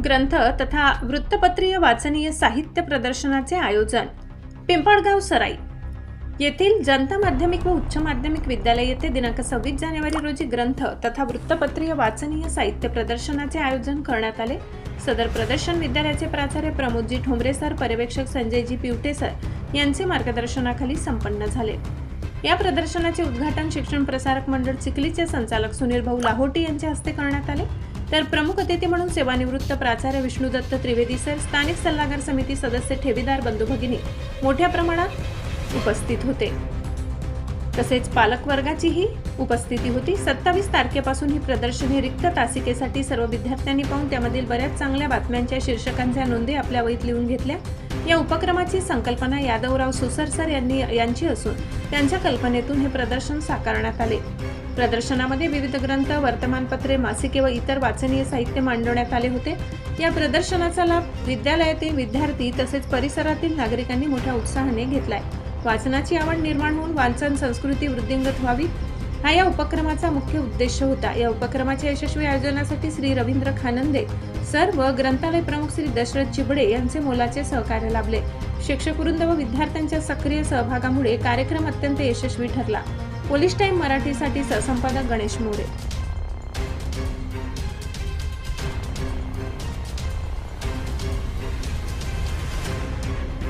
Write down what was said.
ग्रंथ तथा वृत्तपत्रीय वाचनीय साहित्य प्रदर्शनाचे आयोजन पिंपळगाव सराई येथील जनता माध्यमिक व उच्च माध्यमिक विद्यालय येथे दिनांक 26 जानेवारी रोजी ग्रंथ तथा वृत्तपत्रीय वाचनीय साहित्य प्रदर्शनाचे आयोजन करण्यात आले। सदर प्रदर्शन विद्यालयाचे प्राचार्य प्रमोदजी ठोंबरे सर, पर्यवेक्षक संजयजी पिवटे सर यांचे मार्गदर्शनाखाली संपन्न झाले। या प्रदर्शनाचे उद्घाटन शिक्षण प्रसारक मंडळ चिखलीचे संचालक सुनील भाऊ लाहोटी यांच्या हस्ते करण्यात आले। तर प्रमुख अतिथी म्हणून सेवानिवृत्त प्राचार्य विष्णुदत्त त्रिवेदी सर, स्थानिक सल्लागार समिती सदस्य, ठेवीदार बंधू भगिनी मोठ्या प्रमाणात उपस्थित होते। तसेच पालक वर्गाचीही उपस्थिती होती। 27 तारखेपासून ही प्रदर्शने रिक्त तासिकेसाठी सर्व विद्यार्थ्यांनी पाहून त्यामधील बऱ्याच चांगल्या बातम्यांच्या शीर्षकांच्या नोंदी आपल्या वहीत लिहून घेतल्या। या उपक्रमाची संकल्पना यादवराव सुसर सर यांची असून त्यांच्या कल्पनेतून हे प्रदर्शन साकारण्यात आले। प्रदर्शनामध्ये विविध ग्रंथ, वर्तमानपत्रे, मासिके व इतर वाचनीय साहित्य मांडण्यात आले होते। या प्रदर्शनाचा लाभ विद्यालयातील विद्यार्थी तसेच परिसरातील नागरिकांनी मोठ्या उत्साहाने घेतलाय। वाचनाची आवड निर्माण होऊन वाचन संस्कृती वृद्धिंगत व्हावी हा या उपक्रमाचा मुख्य उद्देश होता। या उपक्रमाच्या यशस्वी आयोजनासाठी श्री रवींद्र खानंदे सर व ग्रंथालय प्रमुख श्री दशरथ चिबडे यांचे मोलाचे सहकार्य लाभले। शिक्षक वृंद व विद्यार्थ्यांच्या सक्रिय सहभागामुळे कार्यक्रम अत्यंत यशस्वी ठरला। पोलीस टाइम मराठीसाठी सहसंपादक गणेश मोरे।